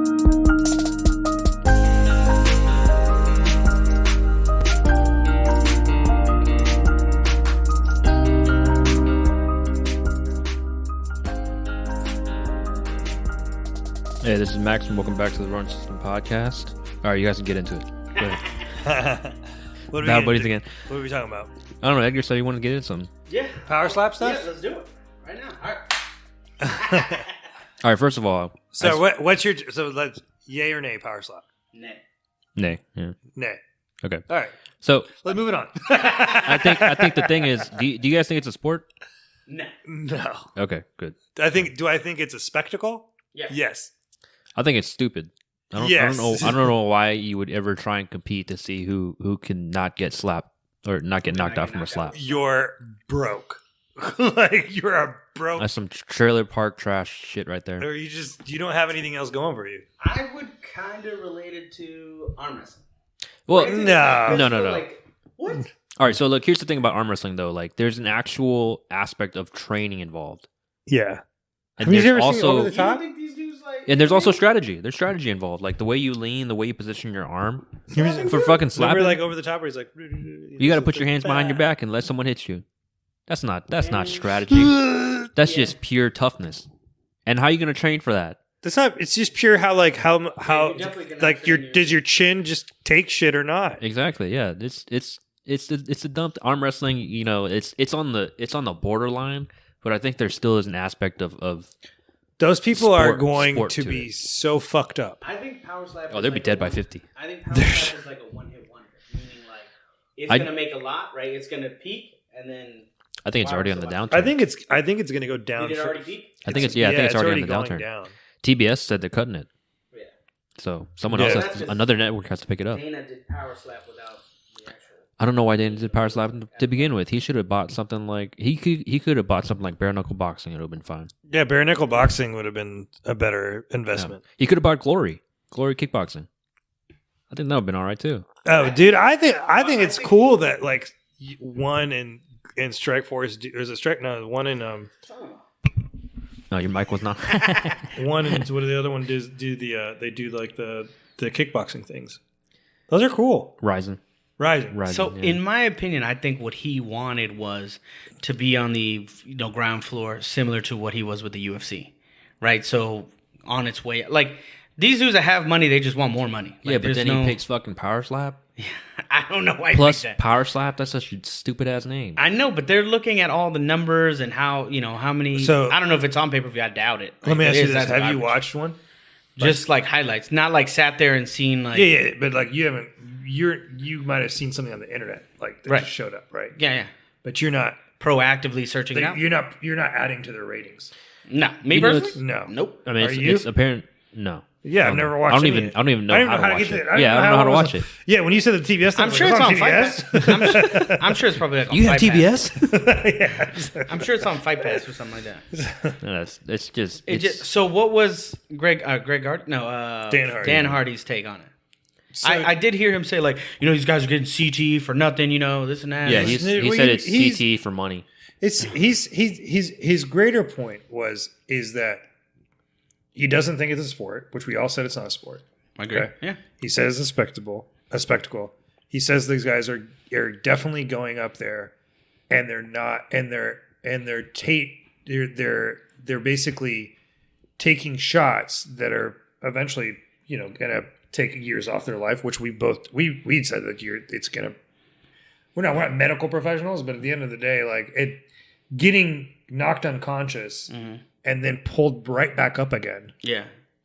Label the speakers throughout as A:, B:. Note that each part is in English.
A: Hey, this is Max, and welcome back to the Ronin System podcast. All right, you guys can get into it. Go ahead.
B: What
A: Bad buddies again.
B: What are we talking about?
A: I don't know. Edgar said you wanted to get into something.
C: Yeah.
B: Power slap stuff?
C: Yeah, let's do it. Right now. All right.
A: All right, first of all.
B: So what's your... So let's... Yay or nay power slap?
C: Nay.
A: Nay. Yeah.
B: Nay.
A: Okay.
B: All right.
A: So
B: Let's move it on.
A: I think the thing is, do you guys think it's a sport?
C: No.
B: No.
A: Okay, good.
B: Do I think it's a spectacle?
C: Yeah.
B: Yes.
A: I think it's stupid. I don't know why you would ever try and compete to see who can not get slapped or not get knocked out from a slap.
B: You're broke. Like, you're a broke...
A: That's some trailer park trash shit right there.
B: Or you don't have anything else going for you.
C: I would kind of relate it to arm wrestling.
A: Well,
C: Right?
A: no.
C: Like, what?
A: All right, so look, here's the thing about arm wrestling, though. Like, there's an actual aspect of training involved.
B: Yeah.
A: And
B: Have you
A: there's
B: ever seen
A: also,
B: Over the
C: You
B: Top?
C: don't think these dudes like...
A: and there's also strategy. There's strategy involved, like the way you lean, the way you position your arm for fucking slapping.
B: Remember, like, Over the Top where he's like...
A: You got to put your hands behind your back and let someone hit you. That's not strategy. That's just pure toughness. And how are you going to train for that?
B: That's not... It's just pure how like how
C: you're definitely gonna
B: like
C: train
B: your does your chin just take shit or not?
A: Exactly. Yeah. It's a dumb arm wrestling. You know, it's on the borderline, but I think there still is an aspect of
B: Those people are
A: Sport
B: going to
A: to
B: be
A: it.
B: so fucked up.
C: I think power slap...
A: they'll be dead by 50.
C: I think power slap is like a one-hit wonder. Meaning, like, it's going to make a lot, right? It's going to peak, and then...
A: I think it's already on the downturn.
B: I think it's going to go down.
C: Did it already peak?
A: I think it's already on the
B: going
A: downturn.
B: down.
A: TBS said they're cutting it.
C: Yeah.
A: So someone
B: Yeah.
A: else another network has to pick it up.
C: Dana did power slap without the actual...
A: I don't know why Dana did power slap to begin with. He should have bought something like he could have bought something like bare knuckle boxing. It would have been fine.
B: Yeah, bare knuckle boxing would have been a better investment.
A: Yeah. He could have bought Glory kickboxing. I think that would have been all right too.
B: Oh, dude, I think it's cool that like one in Strike Force. There's a strike. No, one in
A: No, your mic was not.
B: one in what do the other one do the they do like the kickboxing things. Those are cool.
A: Rising.
C: So,
A: yeah.
C: in my opinion, I think what he wanted was to be on the ground floor, similar to what he was with the UFC, right? So, on its way, like these dudes that have money, they just want more money. Like,
A: yeah, but then he picks fucking power slap.
C: I don't know why.
A: Plus
C: he picked that.
A: power slap. That's such a stupid ass name.
C: I know, but they're looking at all the numbers and how many.
B: So-
C: I don't know if it's on pay per view. I doubt it.
B: Let me
C: If
B: ask
C: it
B: you
C: is,
B: this:
C: that's
B: have you
C: garbage.
B: watched one?
C: Just like highlights, not like sat there and seen like.
B: Yeah, but like you haven't. You might have seen something on the internet like that
C: Right.
B: just showed up, right?
C: Yeah.
B: But you're not.
C: Proactively searching it out.
B: You're not adding to their ratings.
C: No, me
A: You know,
C: personally.
B: No.
C: Nope.
A: I mean,
B: Are you?
A: it's apparent. No.
B: Yeah, I've never watched.
A: I don't
B: any
A: even.
B: of
A: I don't even know
B: I don't
A: how
B: know
A: to
B: how
A: watch
B: to get
A: it.
B: to it.
A: Yeah, I don't know how to watch it.
B: Yeah, when you said the TBS, thing,
C: I'm sure it's on Fight Pass. I'm sure it's probably like on
A: You have
C: Fight Pass.
A: TBS?
B: Yeah.
C: I'm sure it's on Fight Pass or something like that.
A: No, it's just.
C: It
A: It's,
C: just so what was Greg Hart? No,
B: Dan Hardy.
C: Hardy's take on it.
B: So-
C: I did hear him say like, these guys are getting CT for nothing, this and that.
A: yeah,
C: Like,
A: he
B: Well,
A: said it's
B: he's-
A: CT for money.
B: It's his greater point is that he doesn't think it's a sport, which we all said it's not a sport.
C: I agree.
B: Okay.
C: Yeah.
B: He says it's a spectacle. He says these guys are definitely going up there, and they're not, and they're basically taking shots that are eventually gonna take years off their life, which we said that it's gonna. We're not medical professionals, but at the end of the day, like getting knocked unconscious and then pulled right back up again.
C: Yeah.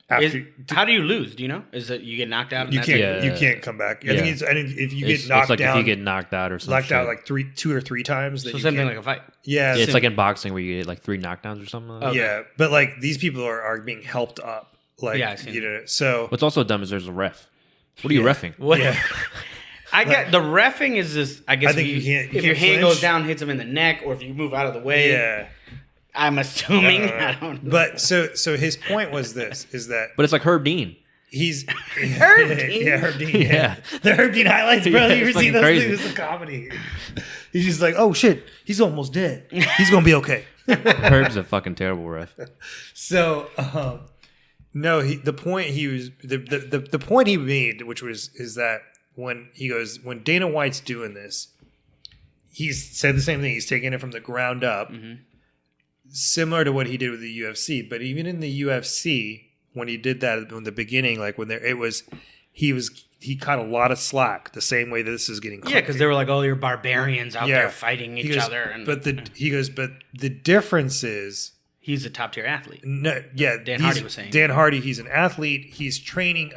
B: After
C: How do you lose? Do you know? Is it you get knocked out? And
B: you
C: that's
B: can't
C: it?
A: Yeah.
B: you can't come back. I think if you
A: It's
B: get knocked
A: like
B: down,
A: if you get knocked out or something.
B: knocked out like 2 or 3 times.
C: So
B: you
C: something
B: can't-
C: like a fight.
B: yeah,
A: Yeah, it's like in boxing where you get like 3 knockdowns or something. Like that.
B: yeah, but like these people are being helped up. Like
C: Yeah, I see.
B: so
A: What's also dumb is there's a ref. What are you reffing?
C: What?
B: yeah.
C: I get the reffing is just. I guess
B: I think
C: if,
B: you can't- you
C: if your
B: can't
C: hand
B: flinch.
C: goes down, hits him in the neck, or if you move out of the way.
B: Yeah.
C: I'm assuming. I don't know.
B: But so his point was this is that
A: But it's like Herb Dean.
B: he's
C: Herb Dean?
B: Yeah, Herb Dean.
A: Yeah.
B: The Herb Dean highlights, bro.
A: Yeah,
B: You ever
A: it's
B: see
A: fucking
B: those
A: crazy.
B: things? It's a comedy. He's just like, oh shit, he's almost dead. He's gonna be okay.
A: Herb's a fucking terrible ref.
B: So No, the point he made, is that when Dana White's doing this, he's said the same thing. He's taking it from the ground up, similar to what he did with the UFC. But even in the UFC, when he did that in the beginning, like when he caught a lot of slack the same way that this is getting.
C: Yeah, because they were like, "Oh, you're barbarians out there fighting each other." And,
B: but the difference is.
C: He's a top tier athlete.
B: No, yeah,
C: Dan Hardy was saying.
B: Dan Hardy, he's an athlete. He's training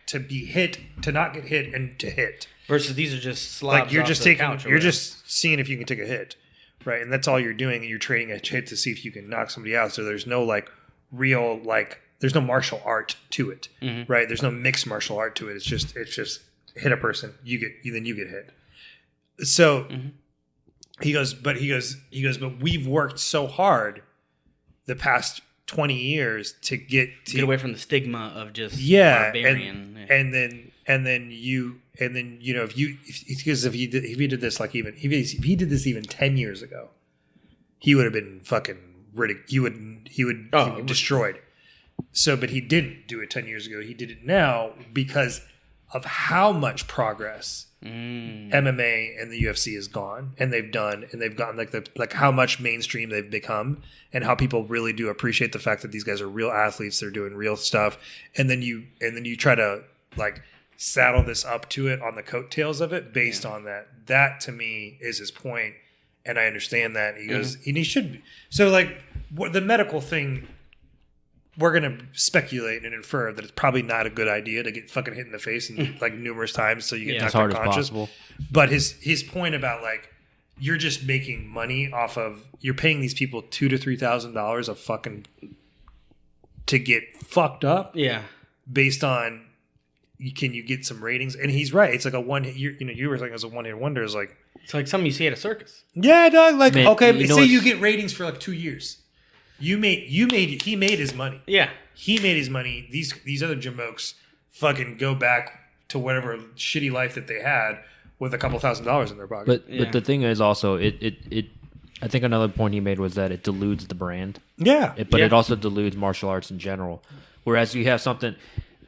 B: to be hit, to not get hit, and to hit.
C: Versus these are just slobs.
B: Like you're
C: off
B: just
C: the
B: taking,
C: couch
B: you're just seeing if you can take a hit, right? And that's all you're doing. And you're training a hit to see if you can knock somebody out. So there's no real there's no martial art to it, right? There's no mixed martial art to it. It's just hit a person, then you get hit. So he goes, but we've worked so hard the past 20 years to get
C: away from the stigma of just
B: barbarian.
C: barbarian.
B: And then if he did this if he did this even 10 years ago, he would have been fucking ridiculed. He would be destroyed. So, but he didn't do it 10 years ago. He did it now because of how much progress MMA and the UFC has gone, and they've gotten like how much mainstream they've become, and how people really do appreciate the fact that these guys are real athletes. They're doing real stuff, and then you try to saddle this up to it on the coattails of it based on that. That to me is his point, and I understand that. He goes, and he should be. So the medical thing. We're going to speculate and infer that it's probably not a good idea to get fucking hit in the face and numerous times so you get knocked unconscious. But his point about you're just making money off of, you're paying these people $2,000 to $3,000 a fucking to get fucked up.
C: Yeah.
B: Based on can you get some ratings? And he's right. It's like a one hit. You were saying it was a one hit wonder. It's like
C: something you see at a circus.
B: Yeah, dog.
A: Man,
B: okay, say you get ratings for 2 years. He made his money.
C: Yeah.
B: He made his money. These other jamokes fucking go back to whatever shitty life that they had with a couple $1,000s in their pocket.
A: But the thing is also it I think another point he made was that it dilutes the brand.
B: Yeah.
A: It also dilutes martial arts in general. Whereas you have something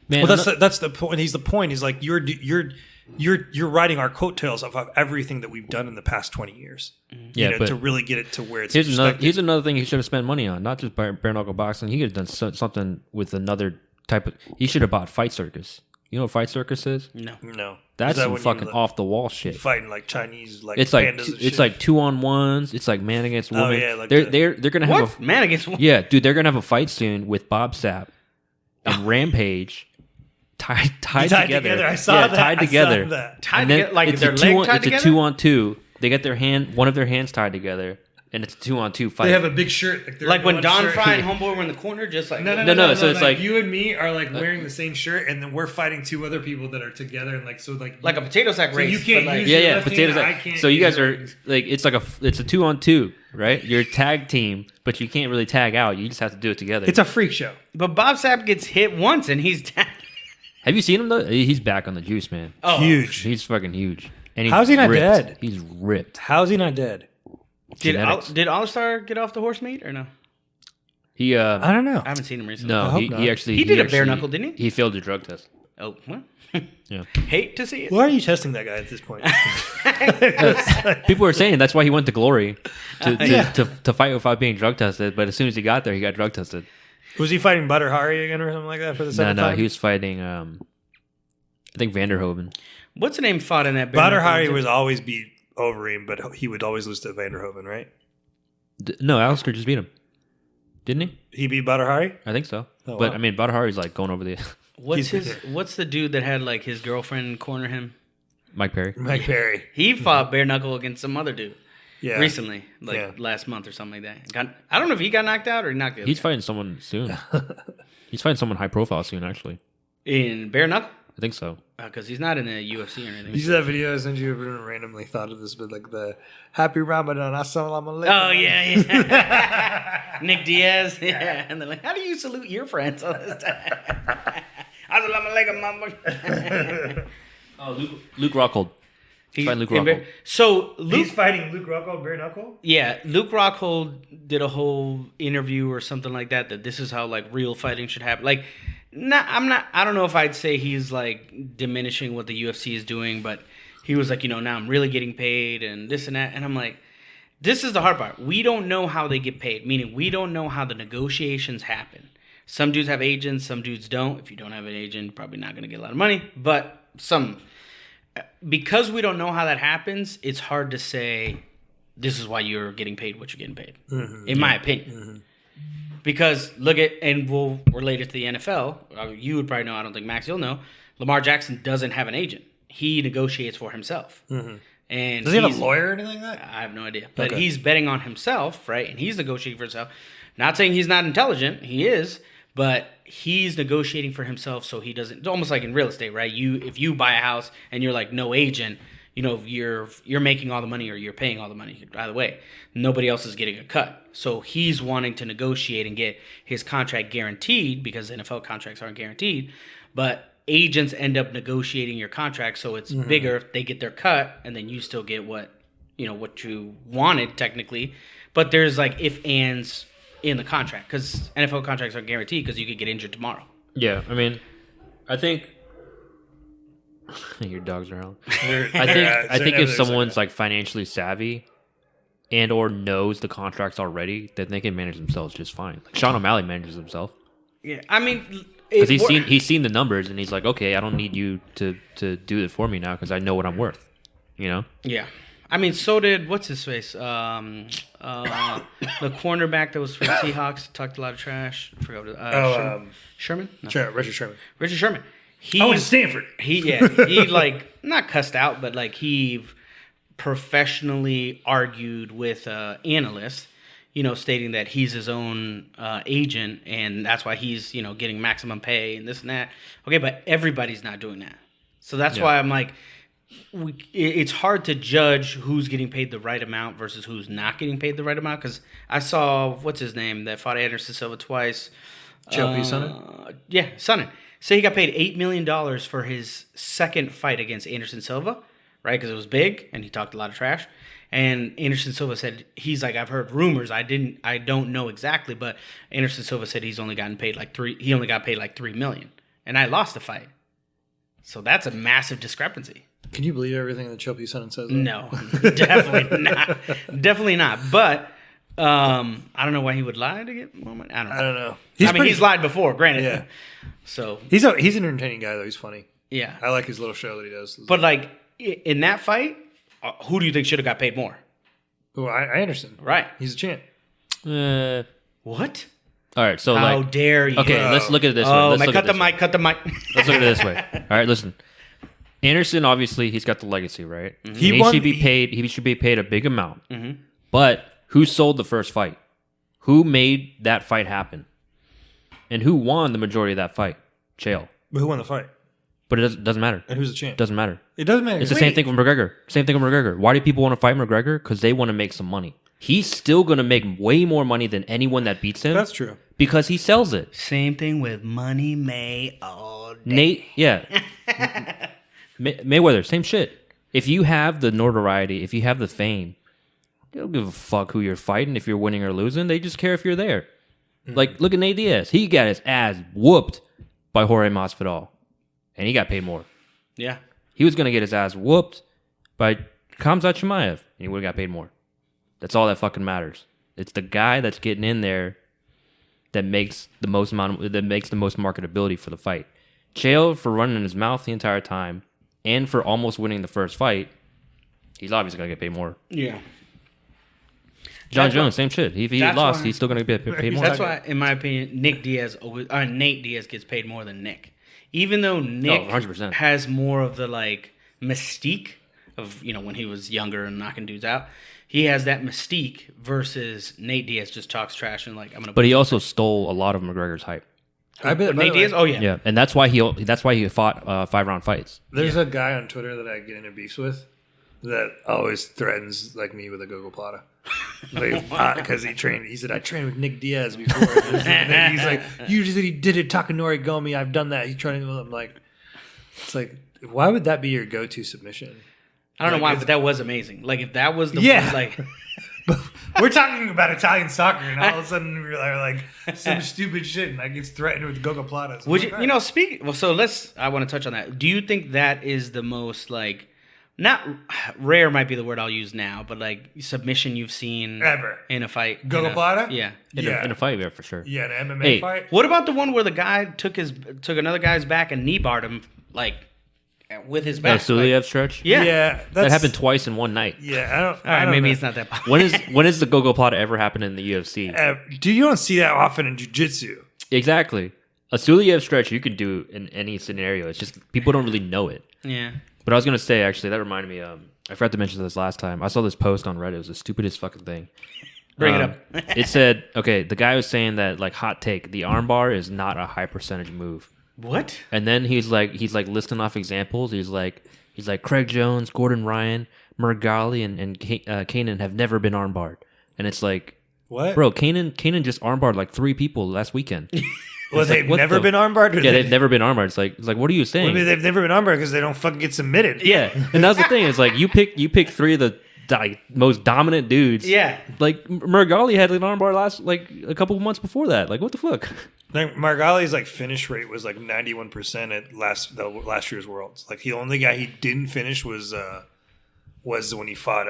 A: man.
B: Well, that's the point. He's the point. He's like you're riding our coattails of everything that we've done in the past 20 years.
A: Yeah, but
B: to really get it to where it's
A: here's another thing he should have spent money on, not just bare knuckle boxing. He could have done something with another type of. He should have bought Fight Circus. You know what Fight Circus is?
B: No.
A: That's some fucking off the wall shit.
B: Fighting Chinese
A: it's
B: pandas and shit.
A: Like 2-on-1s. It's like man against woman.
B: Oh yeah,
A: they're gonna have
C: man against woman.
A: Yeah, dude, they're gonna have a fight soon with Bob Sapp and Rampage. Tied together.
B: I saw that.
A: Tied together.
C: Tied together, like their leg tied together?
A: It's a 2-on-2. They get one of their hands tied together, and it's a 2-on-2 fight.
B: They have a big shirt.
C: Like when Don Fry and Homeboy were in the corner, just like...
B: No.
A: So it's like...
B: You and me are wearing the same shirt, and then we're fighting two other people that are together, and
C: like a potato sack race.
B: So you can't use your left
A: potato
B: hand,
A: sack. So you guys are... It's a 2-on-2, right? You're a tag team, but you can't really tag out. You just have to do it together.
B: It's a freak show.
C: But Bob Sapp gets hit once, and he's down.
A: Have you seen him though? He's back on the juice, man.
C: Oh,
B: huge.
A: He's fucking huge. And
B: how's he not
A: ripped.
B: dead?
A: He's ripped.
B: How's he not dead?
C: Did All-Star get off the horse meat or no?
A: He
B: I don't know.
C: I haven't seen him recently.
A: No, he actually
C: he did a bare knuckle, didn't he?
A: He failed a drug test.
C: Oh, what?
A: Yeah.
C: Hate to see it.
B: Why are you testing that guy at this point?
A: People were saying that's why he went to Glory to fight without being drug tested. But as soon as he got there, he got drug tested.
B: Was he fighting Butter Hari again or something like that for the second time?
A: No, he was fighting. I think Vanderhoven.
C: What's the name fought in that?
B: Butter Hari was always beat Overeem, but he would always lose to Vanderhoven, right?
A: No, Alistair just beat him, didn't he?
B: He beat Butter Hari?
A: I think so.
B: Oh,
A: but
B: wow.
A: I mean, Butter Hari's going over the.
C: What's the dude that had his girlfriend corner him?
A: Mike Perry.
B: Mike Perry.
C: He fought bare knuckle against some other dude.
B: Yeah.
C: Recently, last month or something like that. I don't know if he got knocked out or knocked out.
A: He's fighting someone soon. He's fighting someone high profile soon, actually.
C: In bare knuckle?
A: I think so.
C: Because he's not in the UFC or anything.
B: You see that video I sent you? Everyone randomly thought of this, but the Happy Ramadan, Assalamu alaikum.
C: Oh, yeah. Nick Diaz. Yeah. And they're like, how do you salute your friends all this time? Assalamu alaikum, mama.
A: Oh, Luke Rockhold. He's fighting Luke Rockhold.
C: So
B: He's fighting Luke Rockhold, bare knuckle.
C: Yeah, Luke Rockhold did a whole interview or something like that this is how like real fighting should happen. Like, I don't know if I'd say he's like diminishing what the UFC is doing, but he was like, now I'm really getting paid and this and that, and I'm like, this is the hard part. We don't know how they get paid, meaning we don't know how the negotiations happen. Some dudes have agents, some dudes don't. If you don't have an agent, you're probably not going to get a lot of money, but some. Because we don't know how that happens, it's hard to say this is why you're getting paid what you're getting paid, in my opinion. Mm-hmm. Because look at, and we'll relate it to the NFL. You would probably know, I don't think Max, you'll know. Lamar Jackson doesn't have an agent. He negotiates for himself. Mm-hmm. And
B: does he have a lawyer or anything like that?
C: I have no idea. But he's betting on himself, right? And he's negotiating for himself. Not saying he's not intelligent. He is. But he's negotiating for himself, so he doesn't. It's almost like in real estate, right? If you buy a house and you're like no agent, you're making all the money or you're paying all the money. Either way, nobody else is getting a cut. So he's wanting to negotiate and get his contract guaranteed because NFL contracts aren't guaranteed. But agents end up negotiating your contract, so it's bigger. They get their cut, and then you still get what you wanted technically. But there's like if ands in the contract, because NFL contracts are guaranteed because you could get injured tomorrow.
A: Yeah, I mean, I think your dogs are howling. I think if someone's like financially savvy and or knows the contracts already, then they can manage themselves just fine. Like Sean O'Malley manages himself.
C: Yeah, I mean,
A: because he's seen the numbers and he's like, okay, I don't need you to do it for me now because I know what I'm worth. Yeah.
C: I mean, so did what's his face? The cornerback that was for the Seahawks talked a lot of trash. I forgot. Sherman? No.
B: Richard Sherman.
C: Richard Sherman. He
B: went to Stanford.
C: He like not cussed out, but like he professionally argued with analysts, stating that he's his own agent and that's why he's getting maximum pay and this and that. Okay, but everybody's not doing that, so that's why I'm like. It's hard to judge who's getting paid the right amount versus who's not getting paid the right amount. Because I saw, what's his name, that fought Anderson Silva twice.
B: Chael Sonnen?
C: Yeah, Sonnen. So he got paid $8 million for his second fight against Anderson Silva, right? Because it was big and he talked a lot of trash. And Anderson Silva said, he's like, I've heard rumors. I don't know exactly, but Anderson Silva said he only got paid like $3 million. And I lost the fight. So that's a massive discrepancy.
B: Can you believe everything that Chael Sonnen says?
C: No, definitely not. Definitely not. But I don't know why he would lie to get more money. I don't know. He's lied before, granted. Yeah. So
B: he's an entertaining guy though. He's funny.
C: Yeah.
B: I like his little show that he does.
C: But like in that fight, who do you think should have got paid more?
B: Oh, I understand.
C: Right.
B: He's a champ.
C: What?
A: All right. So
C: how dare you?
A: Okay, let's look at it this way.
C: Cut the mic.
A: Let's look at it this way. All right, listen. Anderson, obviously, he's got the legacy, right? Mm-hmm. He should be paid a big amount. Mm-hmm. But who sold the first fight? Who made that fight happen? And who won the majority of that fight? Chael.
B: But who won the fight?
A: But it doesn't matter.
B: And who's the champ?
A: Doesn't matter.
B: It doesn't matter.
A: It's the same thing with McGregor. Why do people want to fight McGregor? Because they want to make some money. He's still going to make way more money than anyone that beats him.
B: That's true.
A: Because he sells it.
C: Same thing with Money May all day.
A: Nate, yeah. Mayweather, same shit. If you have the notoriety, if you have the fame, they don't give a fuck who you're fighting, if you're winning or losing. They just care if you're there. Mm-hmm. Like, look at Nate Diaz. He got his ass whooped by Jorge Masvidal, and he got paid more.
C: Yeah.
A: He was going to get his ass whooped by Khamzat Chimaev, and he would have got paid more. That's all that fucking matters. It's the guy that's getting in there that makes the most marketability for the fight. Chael, for running his mouth the entire time, and for almost winning the first fight, he's obviously going to get paid more.
C: Yeah.
A: John Jones, same shit. If he lost, he's still going to get paid more.
C: That's why, in my opinion, Nate Diaz gets paid more than Nick. Even though Nick
A: 100%.
C: has more of the like mystique of when he was younger and knocking dudes out, he has that mystique versus Nate Diaz just talks trash and like I'm gonna.
A: But he also stole a lot of McGregor's hype.
B: I bet
C: Nate Diaz. Oh yeah,
A: yeah, and that's why he fought 5-round fights.
B: There's a guy on Twitter that I get into beefs with that always threatens like me with a Gogo Plata. Because he said I trained with Nick Diaz before. He's like, you just said he did it Takanori Gomi. I've done that. He's trying to. I'm like, it's like, why would that be your go-to submission?
C: I don't know
B: Like,
C: why, but that was amazing. Like if that was the
B: Yeah.
C: like
B: We're talking about Italian soccer, and all of a sudden we're like some stupid shit, and like gets threatened with gogoplatas.
C: would you I want to touch on that. Do you think that is the most like not rare might be the word I'll use now, but like submission you've seen
B: Ever.
C: in a fight?
B: Gogoplata?
C: Yeah.
A: In a fight, yeah, for sure.
B: Yeah, an MMA
A: Hey.
B: fight.
C: What about the one where the guy took another guy's back and knee barred him like with his
A: The
C: back?
A: Suliev stretch?
C: Yeah.
A: That happened twice in one night.
B: Yeah, I don't.
C: All right,
B: I don't
C: maybe
B: know.
C: it's not that popular.
A: When is the gogoplata ever happened in the UFC?
B: You don't see that often in jiu-jitsu.
A: Exactly. A Suliev stretch you can do in any scenario. It's just people don't really know it.
C: Yeah.
A: But I was gonna say, actually, that reminded me. I forgot to mention this last time. I saw this post on Reddit. It was the stupidest fucking thing.
C: Bring it up.
A: It said, okay, the guy was saying that, like, hot take, the armbar is not a high percentage move.
C: What?
A: And then he's like listing off examples. He's like Craig Jones, Gordon Ryan, Murgali, and Kanan have never been armbarred. And it's like,
B: What?
A: bro, Kanan just armbarred like 3 people last weekend.
B: Well, they've
A: what
B: never
A: the-
B: been armbarred? Or
A: Yeah, they've never been armbarred. It's like, what are you saying?
B: Maybe they've never been armbarred because they don't fucking get submitted.
A: Yeah, and that's the thing. It's like you pick 3 of the most dominant dudes.
C: Yeah.
A: Like Murgali had an armbar last like a couple of months before that. Like what the fuck?
B: Like Margali's like finish rate was like 91% at last year's Worlds. Like the only guy he didn't finish was when he fought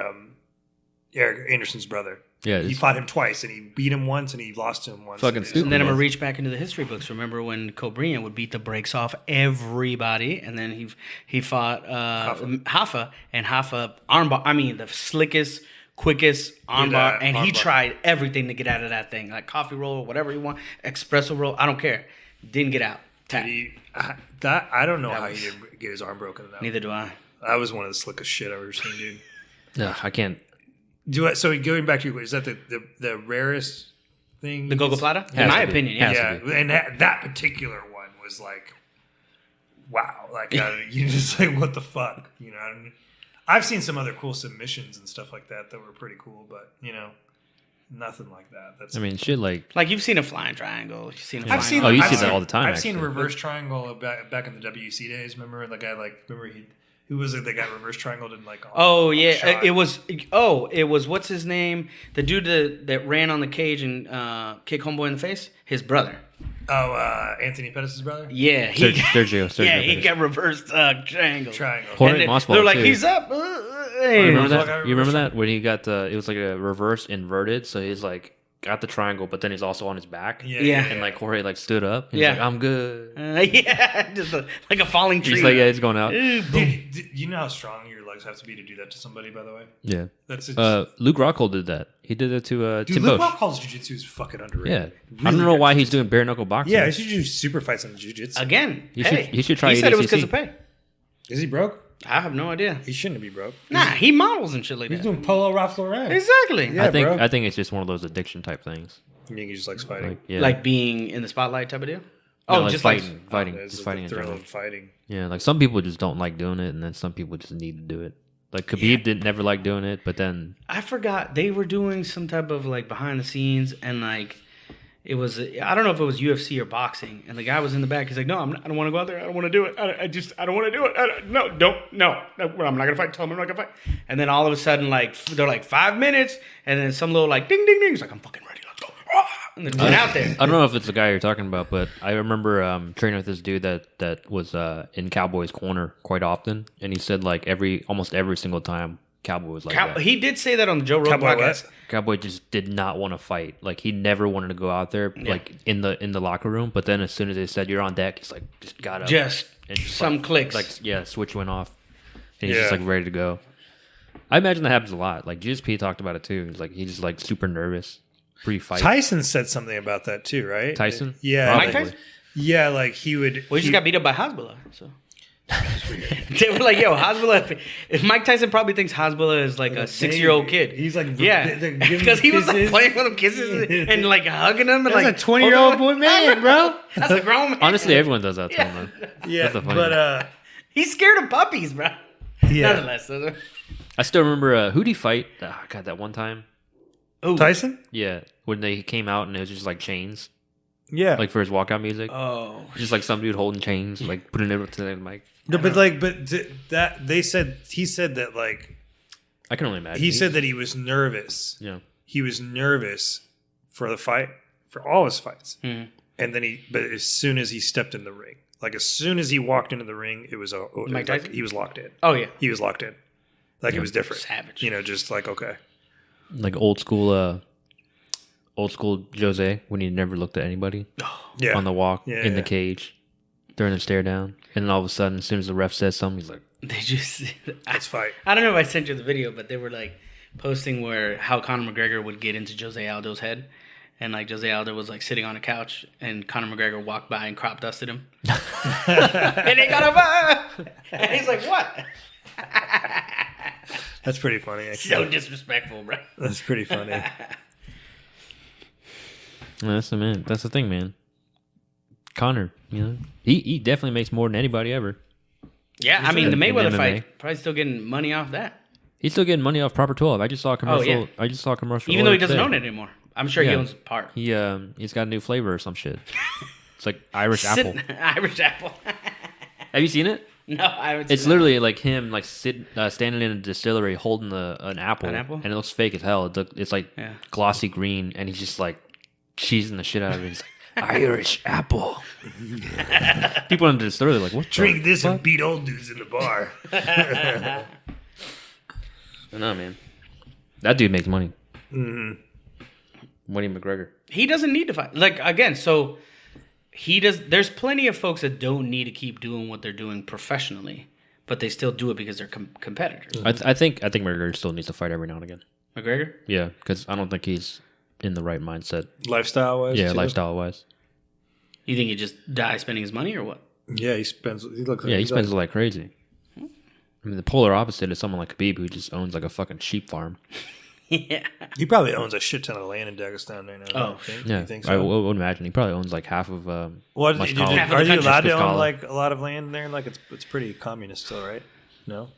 B: Eric Anderson's brother.
A: Yeah,
B: He fought him twice, and he beat him once, and he lost to him once.
A: Fucking
B: And
A: stupid.
C: And then I'm gonna reach back into the history books. Remember when Cobrinha would beat the brakes off everybody, and then he fought Hoffa, and Hoffa armbar. I mean, the slickest, quickest armbar, and he
B: armbar.
C: tried everything to get out of that thing, like coffee roll or whatever you want, espresso roll. I don't care. Didn't get out. Tap.
B: I don't know how he didn't get his arm broken.
C: Neither do I.
B: That was one of the slickest shit I've ever seen, dude.
A: Ugh, I can't.
B: So going back to your, is that the rarest thing?
C: The gogoplata, in
A: Has
C: my
A: to be.
C: opinion,
A: Has
C: yeah.
A: to
B: Yeah, and that particular one was like, wow, like you just like, what the fuck, you know? What I mean? I've seen some other cool submissions and stuff like that were pretty cool, but nothing like that. That's
A: I mean, shit. Like
C: Like you've seen a flying triangle. You've seen a
B: I've
C: flying
B: seen.
A: Oh, you
B: I've
A: see
B: seen-
A: that all the time,
B: I've seen
A: actually.
B: reverse triangle back in the WC days. Remember the guy? Who was it that got reverse triangled in like?
C: Oh
B: on the
C: yeah,
B: shot?
C: it was what's his name? The dude that ran on the cage and kicked homeboy in the face. His brother.
B: Anthony Pettis' brother.
C: Yeah,
A: Sergio
C: yeah, he
A: Pettis.
C: got reversed triangle.
B: Triangle.
A: Jorge
C: And they-
A: Masvidal,
C: they're like,
A: too.
C: he's up.
A: You remember
B: Fuck, I
A: that? You remember
B: reverse
A: that when he got it was like a reverse inverted. So he's like got the triangle, but then he's also on his back.
C: Yeah.
A: And like Jorge like stood up. And
C: Yeah.
A: He's like, I'm good.
C: Yeah, just like a falling tree.
A: He's like, yeah, he's going out.
B: Dude, you know how strong your legs have to be to do that to somebody? By the way,
A: Yeah.
B: that's
A: Luke Rockhold did that. He did it to
B: dude.
A: Tim
B: Luke
A: Bosch.
B: Rockhold's jiu-jitsu is fucking
A: Yeah.
B: underrated.
A: I don't know why he's doing bare knuckle boxing.
B: Yeah, he should do super fights on jiu-jitsu.
C: Again,
A: You
C: hey,
A: should- you should try
C: He said it was because
A: ADCC.
C: of pay.
B: Is he broke?
C: I have no idea.
B: He shouldn't be broke.
C: Nah, he models and shit like
B: He's
C: that.
B: doing Polo Ralph Lauren.
C: Exactly.
B: Yeah, bro.
A: I think it's just one of those addiction type things.
B: You think he just likes fighting?
A: Like, yeah.
C: Like being in the spotlight type of deal.
A: No,
C: Oh,
A: like
C: just
A: fighting,
C: like
A: fighting,
B: It's
A: just
B: the
A: fighting in
B: thrill
A: general.
B: of fighting.
A: Yeah, like some people just don't like doing it, and then some people just need to do it. Like Khabib didn't never like doing it, but then
C: I forgot they were doing some type of like behind the scenes and like it was I don't know if it was UFC or boxing and the guy was in the back. He's like, no, I don't want to go out there. I don't want to do it. I don't want to do it. No, I'm not gonna fight. Tell him I'm not gonna fight. And then all of a sudden, like they're like 5 minutes, and then some little like ding ding ding. He's like, I'm fucking ready. Let's go. And they're going out there.
A: I don't know if it's the guy you're talking about, but I remember training with this dude that was in Cowboy's corner quite often, and he said like almost every single time Cowboy was like that.
C: He did say that on the Joe Rogan
B: Cowboy
C: podcast.
B: what?
A: Cowboy just did not want to fight. Like he never wanted to go out there, like in the locker room. But then as soon as they said you're on deck, he's like just got up,
C: Just
A: and just
C: some
A: like,
C: clicks.
A: like switch went off, and he's just
B: Yeah.
A: like ready to go. I imagine that happens a lot. Like GSP talked about it too. He's just like super nervous pre-fight.
B: Tyson said something about that too, right?
A: Tyson?
B: Yeah.
C: Mike Tyson?
B: Yeah, like he would.
C: Well, he just got beat up by Hasbulla. So they were like, "Yo, Hasbulla." If Mike Tyson probably thinks Hasbulla is like a 6-year-old kid.
B: He's like,
C: Yeah,
B: they're giving
C: because he was like
B: kisses.
C: playing with him, kisses and like hugging him, and
B: That's
C: like
B: a 20-year-old boy man, bro.
C: That's a grown man.
A: Honestly, everyone does that to
C: Yeah.
A: him, man.
B: Yeah,
A: That's the funny
B: but
C: He's scared of puppies, bro.
B: yeah,
C: Nonetheless,
A: I still remember who'd he fight? God, that one time.
C: Ooh.
B: Tyson.
A: Yeah, when they came out and it was just like chains.
B: Yeah.
A: Like for his walkout music.
C: Oh,
A: Just like some dude holding chains, like putting it up to the mic.
B: No, but that he said that like
A: I can only imagine.
B: he said that he was nervous.
A: Yeah.
B: He was nervous for the fight, for all his fights.
C: Mhm.
B: And then but as soon as he stepped in the ring, like as soon as he walked into the ring, it was
C: Mike
B: like,
C: Tyson?
B: he was locked in.
C: oh yeah,
B: He was locked in. Like it was different.
C: savage.
B: You know, just like, okay.
A: Like old school Jose when he never looked at anybody
B: Yeah.
A: on the walk in the
B: Yeah.
A: cage during the stare down, and then all of a sudden, as soon as the ref says something, he's like,
C: They just
B: Let's fight.
C: I don't know if I sent you the video, but they were like posting where how Conor McGregor would get into Jose Aldo's head. And like Jose Aldo was like sitting on a couch, and Conor McGregor walked by and crop dusted him. And he got him, and he's like, "What?"
B: That's pretty funny. Actually.
C: So disrespectful, bro.
B: That's pretty funny.
A: That's the thing, man. Connor, you know, he definitely makes more than anybody ever.
C: Yeah, I mean the
A: In
C: Mayweather
A: MMA.
C: fight probably still getting money off that,
A: He's still getting money off Proper 12. I just saw a commercial.
C: yeah.
A: I just saw a commercial.
C: even though he doesn't
A: today.
C: own it anymore. I'm sure he
A: Yeah.
C: owns part.
A: He's got a new flavor or some shit. It's like Irish apple.
C: Irish apple.
A: Have you seen it?
C: No, I haven't.
A: It's
C: seen
A: literally like him, like standing in a distillery holding an apple,
C: An apple?
A: and it looks fake as hell. It's like
C: Yeah.
A: glossy green, and he's just like cheesing the shit out of it. He's like Irish apple. People in the distillery are like, what?
B: Drink
A: the
B: this
A: fuck?
B: and beat old dudes in the bar.
A: No, man. That dude makes money.
B: Mm-hmm.
A: Money McGregor.
C: He doesn't need to fight. Like again, so he does. There's plenty of folks that don't need to keep doing what they're doing professionally, but they still do it because they're competitors.
A: I think McGregor still needs to fight every now and again.
C: McGregor.
A: Yeah, because I don't think he's in the right mindset.
B: Lifestyle wise.
A: Yeah, lifestyle wise.
C: You think he just dies spending his money or what?
B: Yeah, he spends. He looks.
A: Yeah, he spends it like crazy. I mean, the polar opposite is someone like Khabib who just owns like a fucking sheep farm.
C: Yeah.
B: He probably owns a shit ton of land in Dagestan right now.
C: Oh,
A: Yeah,
B: You think
A: I
B: so?
A: would imagine he probably owns like half of.
B: What
A: Much
B: did
A: taller.
C: Half of
B: are
C: the
B: you
C: country.
B: allowed to
A: Piscala.
B: own like a lot of land there? Like it's pretty communist still, right? No,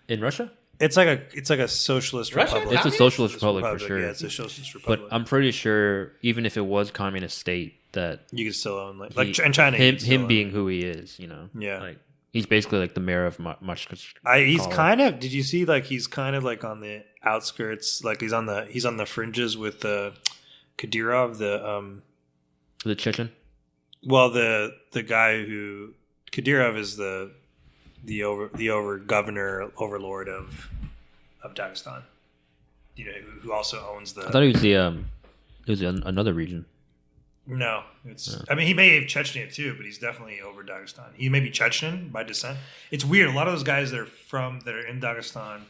A: in Russia.
B: it's like a socialist
C: Russia?
B: republic.
A: It's a
C: Communist?
A: socialist republic for sure.
B: Yeah, it's a socialist
A: But
B: republic.
A: I'm pretty sure even if it was communist state that
B: you can still own like
A: he-
B: in China. you can still
A: him
B: own.
A: being who he is, you know.
B: Yeah.
A: Like he's basically like the mayor of much.
B: He's kind of. Did you see like he's kind of like on the outskirts? Like he's on the fringes with Kadyrov,
A: the Chechen.
B: well the guy who Kadyrov is the overlord of Dagestan. You know, who also owns the.
A: I thought he was another region.
B: No, it's. I mean, he may have Chechnya too, but he's definitely over Dagestan. He may be Chechen by descent. It's weird. A lot of those guys that are in Dagestan,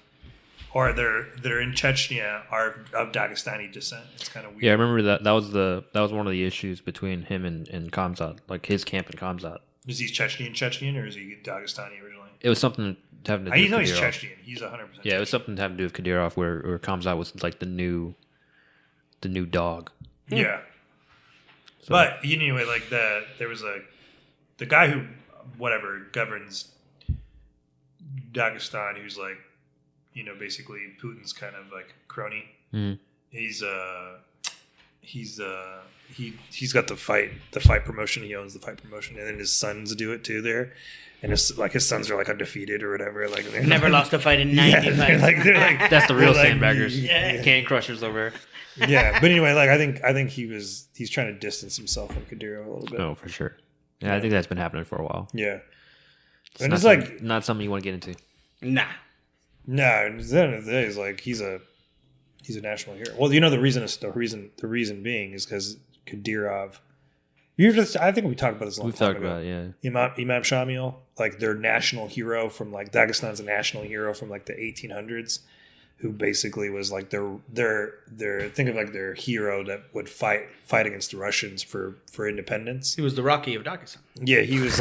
B: or that are in Chechnya, are of Dagestani descent. It's kind of weird.
A: Yeah, I remember that was one of the issues between him and Kamzat, like his camp in Kamzat.
B: Is he Chechnyan, or is he Dagestani originally?
A: It was something having to do
B: I
A: with
B: know he's
A: Kadyrov.
B: Chechnyan. He's 100%.
A: Yeah, it was something having to do with Kadyrov, where Kamzat was like the new dog.
B: Yeah.
A: So-
B: But anyway, like there was the guy who governs Dagestan, who's like, you know, basically Putin's kind of like crony.
A: Mhm.
B: He's got the fight promotion. He owns the fight promotion, and then his sons do it too there. And his sons are like undefeated or whatever. Like they're
C: Never lost a fight in 90
B: they're
C: fights.
B: like
A: That's the real
B: they're like-
A: sandbaggers.
C: Yeah.
A: Can crushers over.
B: yeah. But anyway, like I think he's trying to distance himself from Kadyrov a little bit.
A: Oh, for sure. Yeah, I think that's been happening for a while.
B: Yeah.
A: It's
B: And
A: not
B: it's like
A: something- not something you want to get into.
C: Nah.
B: no, at the end of the day, it's like he's a national hero. Well, you know the reason being is because Kadyrov. I think we talked about this a long
A: We've
B: time
A: talked
B: ago.
A: about it, yeah.
B: Imam Shamil, like their national hero from like Dagestan's a national hero from like the 1800s, who basically was like their think of like their hero that would fight against the Russians for independence.
C: He was the Rocky of Dagestan.
B: Yeah, he was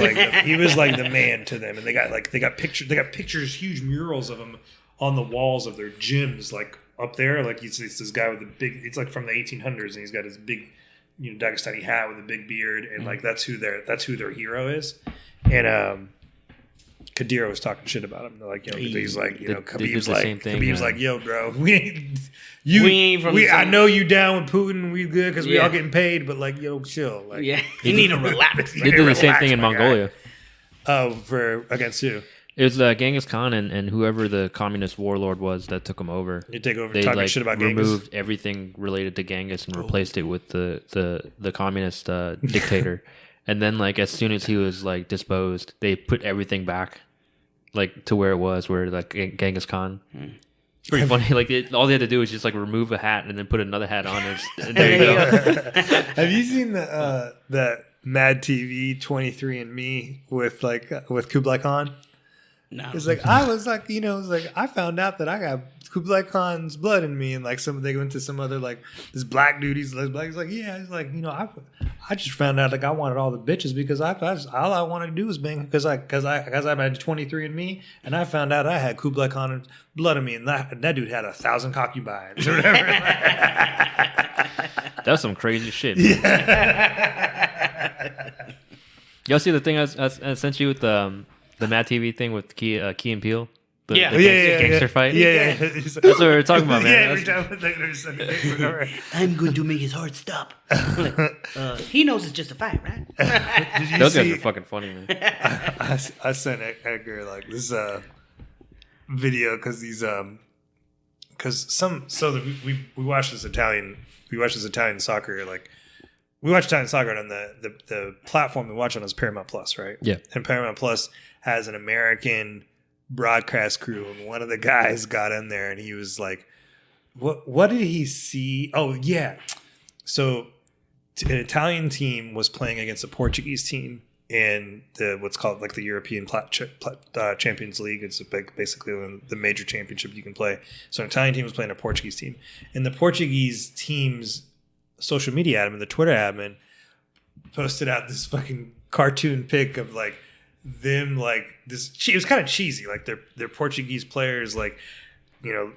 B: like the man to them, and they got pictures, huge murals of him on the walls of their gyms, like up there. Like it's this guy with a big. It's like from the 1800s, and he's got his big, you know, Dagestani hat with a big beard, and like that's who their hero is. And Kadira was talking shit about him. They're like, he's like,
A: They did
B: Khabib's
A: the
B: like,
A: same thing,
B: Khabib's
A: yeah.
B: like, yo, bro, I
C: ain't
B: know you down with Putin. We good because we all
C: Yeah.
B: getting paid, but like, yo, chill. Like,
C: Yeah, you need to relax.
A: They did the same thing in Mongolia.
B: For against who?
A: It was Genghis Khan and whoever the communist warlord was that took him over.
B: You take over
A: They
B: talking
A: like
B: shit about Genghis.
A: removed everything related to Genghis and replaced it with the communist dictator. And then like as soon as he was like disposed, they put everything back like to where it was, where like Genghis Khan. It's pretty funny. Like all they had to do was just like remove a hat and then put another hat on it. And there you go.
B: Have you seen that Mad TV 23andMe with Kublai Khan?
C: No.
B: It's like I was like, I found out that I got Kublai Khan's blood in me, and like they went to some other like this black dude. He's like, yeah, he's like, I just found out like I wanted all the bitches because all I wanted to do was bang because I had 23andMe, and I found out I had Kublai Khan's blood in me, and that dude had 1,000 concubines or whatever.
A: That's some crazy shit. Man.
B: Yeah.
A: Y'all see the thing I sent you with the Mad TV thing with Key and Peele? The gangster fight?
B: Yeah.
A: That's what we were talking about, man.
B: Yeah, every time there's something whatever.
C: I'm going to make his heart stop. He knows it's just a fight, right?
B: Did you
A: Those
B: see?
A: guys are fucking funny, man.
B: I sent Edgar like this video because these we watched this Italian soccer like we watch Italian soccer on the platform we watch on is Paramount Plus, right?
A: Yeah.
B: And Paramount Plus has an American broadcast crew, and one of the guys got in there and he was like, what did he see? Oh yeah. So an Italian team was playing against a Portuguese team in what's called like the European Champions League. It's basically the major championship you can play. So an Italian team was playing a Portuguese team, and the Portuguese team's social media admin, the Twitter admin, posted out this fucking cartoon pic of like them like this. It was kind of cheesy, like their Portuguese players like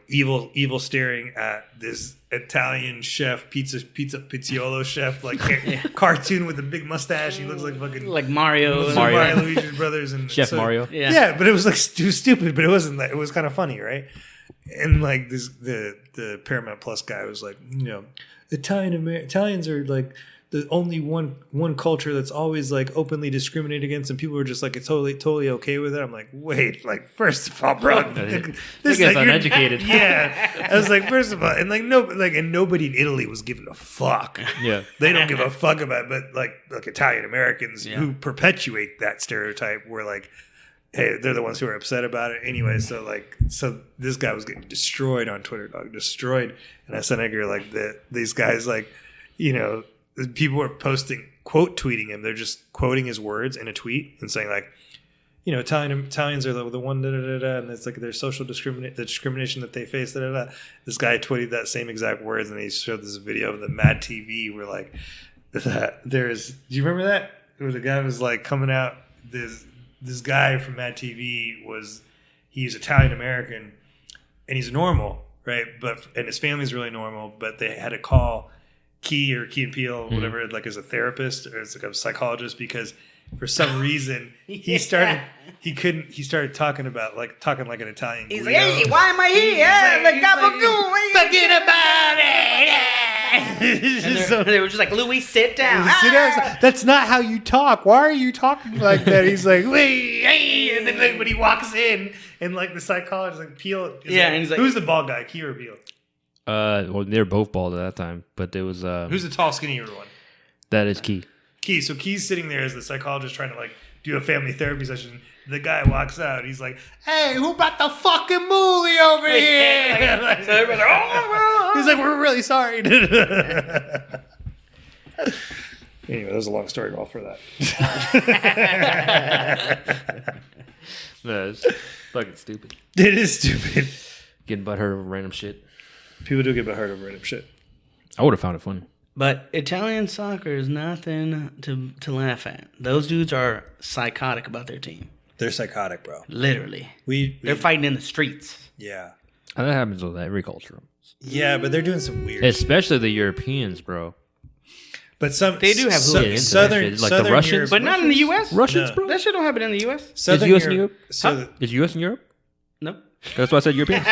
B: evil staring at this Italian chef, pizzaiolo chef, like cartoon with a big mustache. He looks like fucking
C: Like Mario.
A: Mario.
B: Luigi's brothers and
A: Chef Mario.
C: Yeah.
B: but it was like too stupid, but it wasn't that. It was kind of funny, right? And like the Paramount Plus guy was like, Italians are like the only one culture that's always like openly discriminated against, and people were just like it's totally okay with it. I'm like, wait, like first of all, bro,
A: This
B: like,
A: guy's uneducated.
B: Yeah, I was like, first of all, and like and nobody in Italy was giving a fuck.
A: Yeah.
B: They don't give a fuck about it, but like Italian Americans
C: Yeah.
B: who perpetuate that stereotype were like, hey, they're the ones who are upset about it anyway. So this guy was getting destroyed on Twitter, destroyed. And I sent Edgar like these guys like, people were quote tweeting him. They're just quoting his words in a tweet and saying like, Italians are the one da da da da, and it's like their social discrimination that they face. Da, da, da. This guy tweeted that same exact words, and he showed this video of the Mad TV where like do you remember that? Where the guy was like coming out this guy from Mad TV he's Italian American and he's normal, right? And his family's really normal, but they had to call Key and Peele, whatever, like as a therapist or as like a psychologist because for some reason he started talking like an Italian.
C: He's
B: Guido.
C: like, hey, why am I here? Like,
B: forget about it.
C: And they were just like, Louis, sit down.
B: That's not how you talk. Why are you talking like that? He's like, wait, hey. And then like, when he walks in, and like the psychologist, like Peele,
C: and he's like,
B: who's the bald guy, Key or Peele?
A: Well, they're both bald at that time, but there was
B: Who's the tall, skinnier one?
A: that is Key.
B: Key. So Key's sitting there as the psychologist trying to like do a family therapy session. The guy walks out. He's like, "Hey, who brought the fucking moolie over here?"
C: So everybody's like, oh,
B: he's like, "We're really sorry." Anyway, that was a long story all for that.
A: No, it's fucking stupid.
B: It is stupid.
A: Getting butthurt over random shit.
B: People do get hurt over random shit.
A: I would have found it funny.
C: But Italian soccer is nothing to laugh at. Those dudes are psychotic about their team.
B: They're psychotic, bro.
C: Literally.
B: They're
C: fighting in the streets.
B: Yeah.
A: And that happens with every culture.
B: Yeah, but they're doing some weird
A: Especially the Europeans, bro.
B: But
C: They do have hula.
A: Yeah,
B: southern,
A: into that shit. Like
B: southern
A: the Russians?
B: Europe,
C: But not in the U.S.
A: Russians,
B: No.
A: bro.
C: That shit don't happen in the U.S.
B: Southern
A: Is US and Europe?
B: So,
A: Is U.S. and Europe?
C: No.
A: That's why I said European.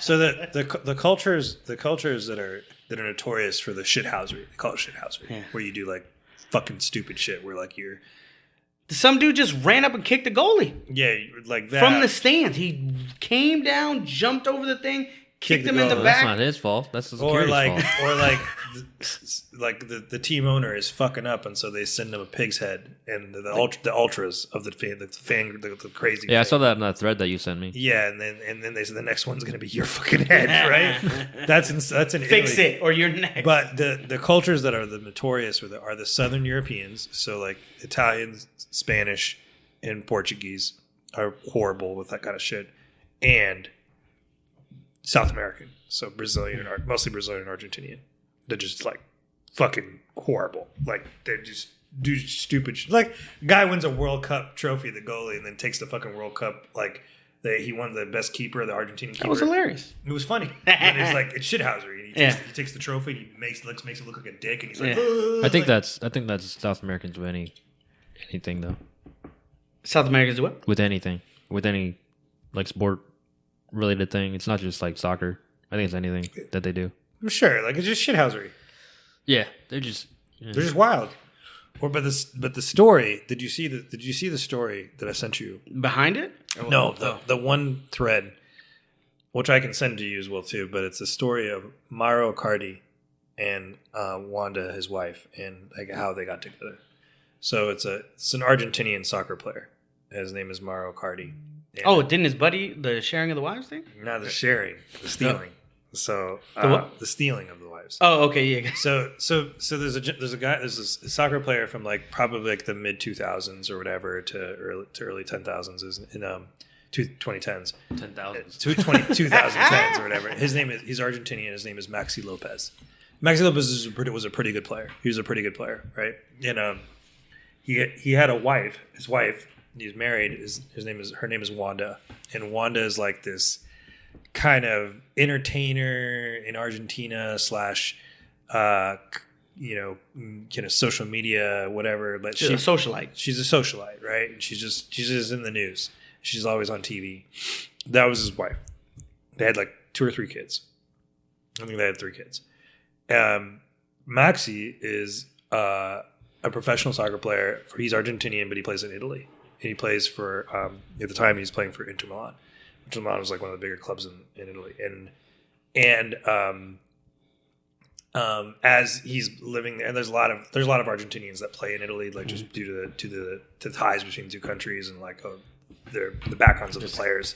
B: so the cultures that are notorious for the shithousery, they call it shithousery,
C: Yeah.
B: where you do like fucking stupid shit, where like you're
C: Some dude just ran up and kicked the goalie
B: like that
C: from the stands. He came down, jumped over the thing, kicked
B: the
C: him in the
B: goalie.
A: That's
C: back.
A: not his fault. That's the
B: or
A: security's
B: like
A: fault.
B: the team owner is fucking up, and so they send him a pig's head, and the ultras of the crazy.
A: Yeah, I
B: fan.
A: saw that in that thread that you sent me.
B: Yeah, and then they said the next one's gonna be your fucking head, right? That's in
C: Fix
B: Italy.
C: it, or you're next.
B: But the cultures that are the notorious are the Southern Europeans. So like Italians, Spanish, and Portuguese are horrible with that kind of shit, and South American, so Brazilian and mostly Brazilian and Argentinian. They're just like fucking horrible. Like they just do stupid shit. Like guy wins a World Cup trophy, the goalie, and then takes the fucking World Cup. Like he won the best keeper, the Argentinian keeper.
C: That was hilarious.
B: It was funny. But it's like it's shithousery. He takes the trophy, and he makes it look like a dick, and he's like,
A: I think that's South Americans with anything though.
C: South Americans do what?
A: With anything, with any like sport related thing. It's not just like soccer. I think it's anything that they do.
B: I'm sure. Like it's just shithousery.
A: Yeah, they're just
B: They're just wild. But the story. Did you see the story that I sent you?
C: Behind it?
B: No, the one thread, which I can send to you as well too. But it's a story of Mauro Icardi and Wanda, his wife, and like how they got together. So it's an Argentinian soccer player. His name is Mauro Icardi. And
C: Oh, didn't his buddy, the sharing of the wives thing?
B: not the sharing, the stealing. So
C: what?
B: the stealing of the wives.
C: Oh, okay, yeah.
B: So there's a soccer player from like probably like the mid 2000s or whatever to early 10,000s is in 2010s 2010s or whatever. He's Argentinian. His name is Maxi Lopez. Maxi Lopez was a pretty good player. He was a pretty good player, right? And he had a wife. His wife, he's married. Her name is Wanda, and Wanda is like this kind of entertainer in Argentina / social media, whatever. But
C: She's a socialite.
B: she's a socialite, right? And she's just in the news. She's always on TV. That was his wife. They had like 2 or 3 kids. I think they had 3 kids. Maxi is a professional soccer player. He's Argentinian, but he plays in Italy. And he plays for, at the time, he's playing for Inter Milan. Inter Milan was like one of the bigger clubs in Italy. And as he's living there, and there's a lot of Argentinians that play in Italy, like just due to the ties between the 2 countries and like the backgrounds of the players.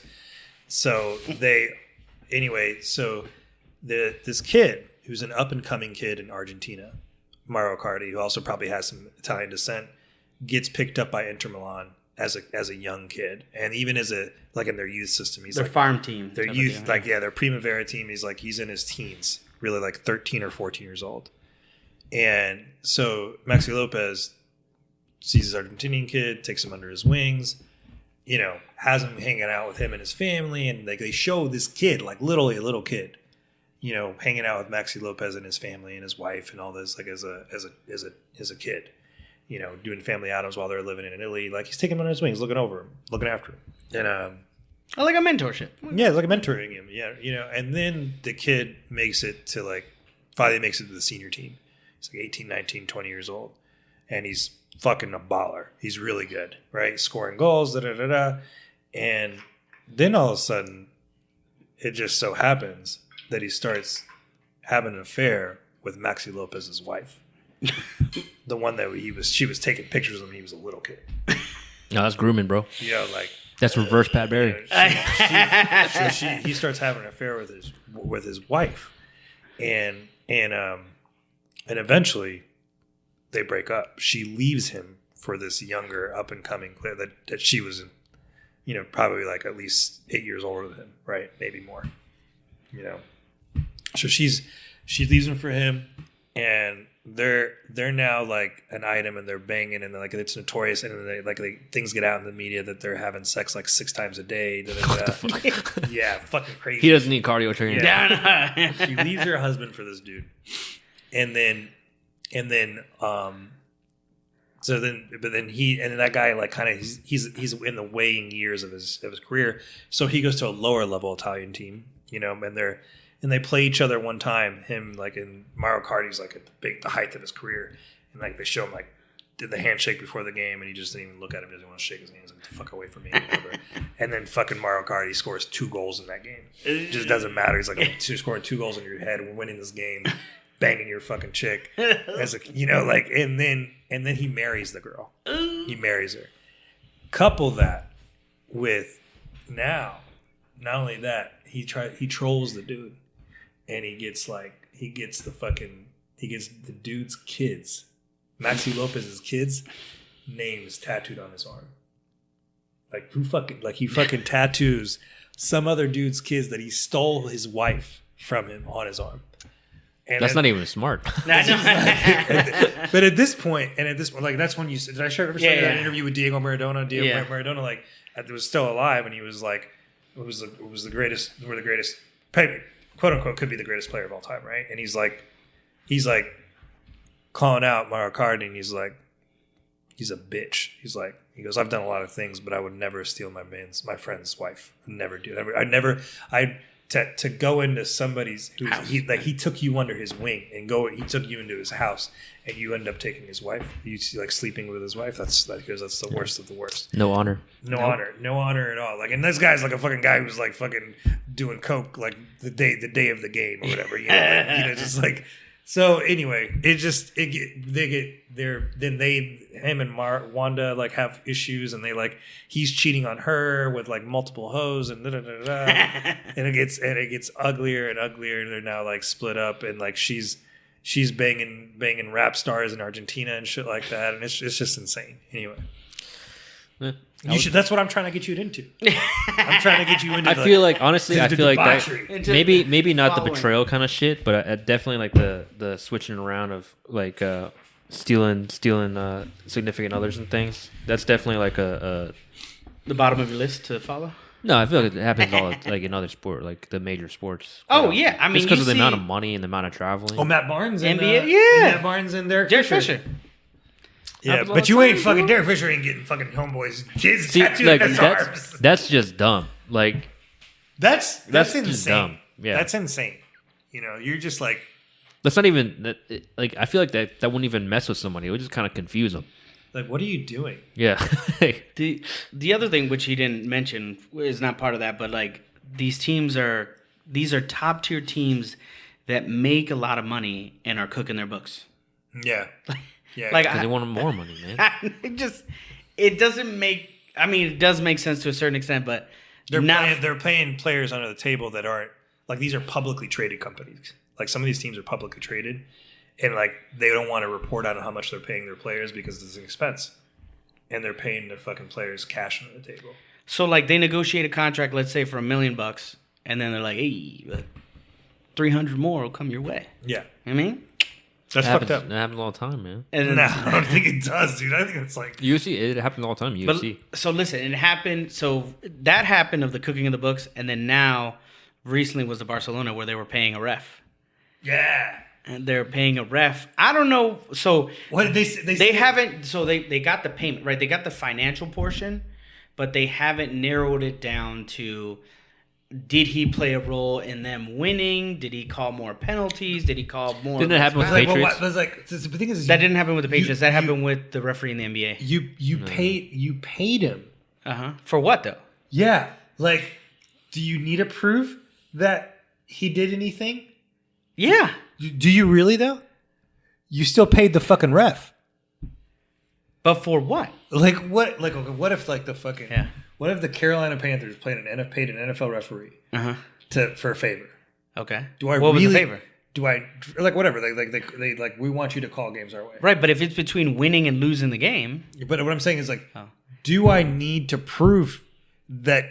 B: So this kid who's an up and coming kid in Argentina, Mauro Icardi, who also probably has some Italian descent, gets picked up by Inter Milan as a young kid, and even as in their youth system, he's
C: Their
B: like
C: farm team.
B: their youth, their Primavera team. He's in his teens, really like 13 or 14 years old. And so Maxi Lopez sees his Argentinian kid, takes him under his wings, has him hanging out with him and his family, and they show this kid, like literally a little kid, hanging out with Maxi Lopez and his family and his wife and all this, like as a kid, doing family outings while they're living in Italy. Like he's taking him under his wings, looking over him, looking after him, and
C: I like a mentorship.
B: yeah, it's like mentoring him. Yeah, and then the kid finally makes it to the senior team. He's like 18, 19, 20 years old, and he's fucking a baller. He's really good, right? Scoring goals, and then all of a sudden, it just so happens that he starts having an affair with Maxi Lopez's wife, the one that she was taking pictures of when he was a little kid.
A: No, that's grooming, bro. That's reverse Pat Barry.
B: He starts having an affair with his wife, and eventually they break up. She leaves him for this younger up and coming player that she was, probably like at least 8 years older than him, right? Maybe more, So she leaves him for him, and they're now like an item, and they're banging, and like it's notorious, and then things get out in the media that they're having sex like 6 times a day.
A: What the fuck?
B: Yeah, fucking crazy.
A: He doesn't need cardio training.
B: Yeah. She leaves her husband for this dude, and then And then, but then that guy like kind of he's in the weighing years of his career, so he goes to a lower level Italian team, and they play each other one time. Him like in Mario Kart, he's like at the height of his career, and like they show him like did the handshake before the game, and he just didn't even look at him, doesn't want to shake his hands, like get the fuck away from me, whatever. And then fucking Mario Kart, he scores 2 goals in that game. It just doesn't matter. He's like scoring 2 goals in your head, we're winning this game. Banging your fucking chick, as and then he marries the girl. He marries her. Couple that with not only that, he trolls the dude, and he gets the dude's kids, Maxi Lopez's kids, names tattooed on his arm. He fucking tattoos some other dude's kids that he stole his wife from him on his arm. And
A: that's not even smart.
B: But at this point, like that's when you said, did I ever show you that interview with Diego Maradona? Maradona, like, it was still alive, and he was like, it was the greatest. We're the greatest, quote unquote, could be the greatest player of all time, right? And he's like calling out Mario Kart, and he's like, he's a bitch. He goes, I've done a lot of things, but I would never steal my friend's wife. Never do. To go into somebody's he took you under his wing and he took you into his house, and you end up taking his wife. You like sleeping with his wife. That's the worst of the worst.
A: No honor.
B: No honor at all. Like, and this guy's like a fucking guy who's like fucking doing coke like the day of the game or whatever. Just like. So anyway, him and Wanda like have issues, and he's cheating on her with like multiple hoes and and it gets uglier and uglier, and they're now like split up, and like she's banging rap stars in Argentina and shit like that, and it's just insane. Anyway. That's what I'm trying to get you into. I'm trying to get you into.
A: I feel like honestly, I feel like that maybe not the betrayal kind of shit, but definitely like the switching around of like stealing significant others and things. That's definitely like the
C: bottom of your list to follow.
A: No, I feel like it happens all like in other sport, like the major sports.
C: Oh yeah, I mean,
A: just because of the amount of money and the amount of traveling.
B: Oh, Matt Barnes,
C: NBA,
B: Matt Barnes and Derek Fisher. Yeah, but you ain't fucking Derek Fisher ain't getting fucking homeboys kids tattooed on his arms.
A: That's just dumb. Like
B: that's insane.
A: Just dumb. Yeah,
B: that's insane. You're just like.
A: That's not even like. I feel like that wouldn't even mess with somebody. It would just kind of confuse them.
B: Like, what are you doing?
A: Yeah.
C: The other thing which he didn't mention is not part of that, but like these are top tier teams that make a lot of money and are cooking their books.
B: Yeah.
A: Yeah, like they want more money, man.
C: It doesn't make. I mean, it does make sense to a certain extent, but
B: they're paying players under the table that aren't like, these are publicly traded companies. Like, some of these teams are publicly traded, and like they don't want to report out on how much they're paying their players because it's an expense, and they're paying their fucking players cash under the table.
C: So like they negotiate a contract, let's say for $1 million, and then they're like, hey, 300 more will come your way.
B: Yeah,
C: I mean.
B: That's fucked up.
A: That happens all the time, man.
B: No, I don't think it does, dude. I think it's like
A: UFC. It happens all the time. UFC.
C: But, so listen, it happened. So that happened of the cooking of the books, and then now, recently was the Barcelona where they were paying a ref.
B: Yeah,
C: and they're paying a ref. I don't know. So
B: what did they
C: they haven't. So they got the payment right. They got the financial portion, but they haven't narrowed it down to. Did he play a role in them winning? Did he call more penalties? Did he call more?
A: Didn't it happen with the Patriots?
B: The thing is,
C: that didn't happen with the Patriots. That happened with the referee in the NBA.
B: You paid him.
C: For what though?
B: Yeah. Like, do you need to prove that he did anything?
C: Yeah.
B: Do you really though? You still paid the fucking ref.
C: But for what?
B: Like what? Like, okay, what if like the fucking
C: yeah.
B: What if the Carolina Panthers paid an NFL referee for a favor?
C: Okay.
B: What was the favor? Do I like whatever they like? We want you to call games our way,
C: right? But if it's between winning and losing the game,
B: but what I'm saying is like, do I need to prove that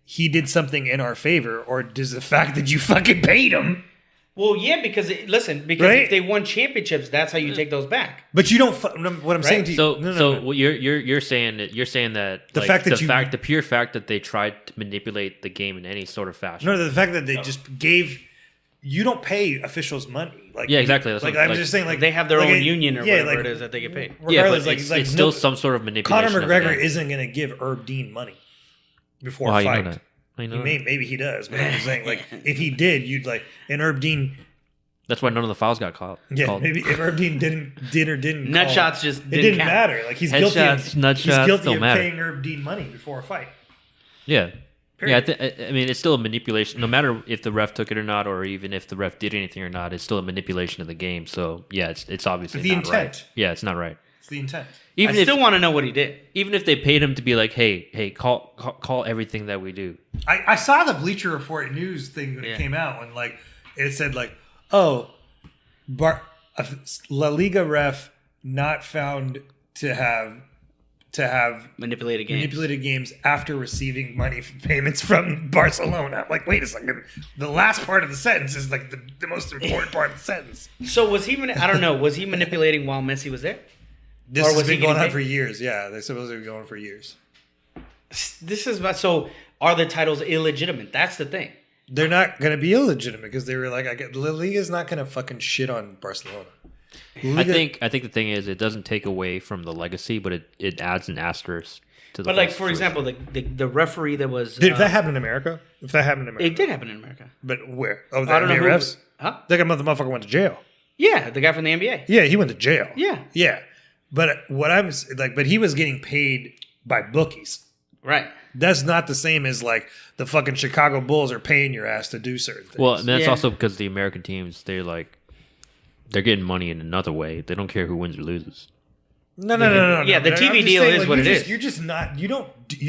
B: he did something in our favor, or does the fact that you fucking paid him?
C: Well, yeah, because if they won championships, that's how you take those back.
B: But you don't. What I'm saying to you.
A: So you're saying that
B: the fact that
A: the pure fact that they tried to manipulate the game in any sort of fashion.
B: No, the fact that they just gave. You don't pay officials money. like
A: Yeah, exactly. That's
B: Like
A: what-
B: I'm
A: like-
B: just saying, like
C: They have their
B: like
C: own
B: a-
C: union or
B: yeah,
C: whatever
B: like,
C: it is that they get paid.
A: Yeah,
B: regardless,
A: but
B: like
A: it's still
B: no,
A: some sort of manipulation.
B: Conor
A: of the
B: McGregor
A: game.
B: isn't going to give Herb Dean money before
A: Well,
B: a
A: how
B: fight.
A: you know that? How you know that?
B: Maybe he does, but I'm just saying, like, if he did, you'd like, and Herb Dean,
A: That's why none of the fouls got called.
B: maybe if Herb Dean did or didn't,
C: Nut
B: call,
C: shots just
B: it
C: didn't
B: didn't
C: count.
B: matter. Like he's
A: Headshots, nut
B: he's
A: shots
B: guilty
A: don't
B: of
A: matter.
B: paying Herb Dean money before a fight.
A: Yeah.
B: Period.
A: Yeah, I mean, it's still a manipulation. No matter if the ref took it or not, or even if the ref did anything or not, it's still a manipulation of the game. So, yeah, it's obviously
B: The
A: not
B: intent.
A: right. Yeah, it's not right.
B: It's the intent.
A: Even
C: I
A: if
C: still want to know what he did.
A: even if they paid him to be like, hey, call everything that we do.
B: I saw the Bleacher Report news thing when it came out when like it said like, oh, La Liga ref not found to have
C: Manipulated games.
B: manipulated games after receiving money payments from Barcelona. I'm like, wait a second. The last part of the sentence is like the most important part of the sentence.
C: So was he? I don't know. Was he manipulating while Messi was there?
B: This
C: Or
B: has
C: was he
B: been going
C: getting
B: on
C: paid?
B: for years. Yeah, they're supposed to be going for years.
C: This is about. So are the titles illegitimate? That's the thing.
B: They're not going to be illegitimate because they were like, La Liga's not going to fucking shit on Barcelona.
A: I think the thing is, it doesn't take away from the legacy, but it adds an asterisk to the.
C: But like
A: whole
C: for example, the referee that was.
B: Did that happen in America? If that happened in America,
C: It did happen in America.
B: but where? Oh,
C: I
B: that
C: don't know
B: NBA
C: who.
B: refs.
C: Huh?
B: That motherfucker went to jail.
C: Yeah, the guy from the NBA.
B: Yeah, he went to jail.
C: Yeah.
B: yeah. But what I'm like, but he was getting paid by bookies.
C: Right.
B: That's not the same as like the fucking Chicago Bulls are paying your ass to do certain things.
A: Well, and that's
C: Yeah.
A: also because the American teams, they're getting money in another way. They don't care who wins or loses.
B: No.
C: Yeah, the
B: But
C: TV
B: I'm just
C: deal
B: saying,
C: is
B: like,
C: what
B: you're
C: it
B: just-
C: is.
B: You're just not. You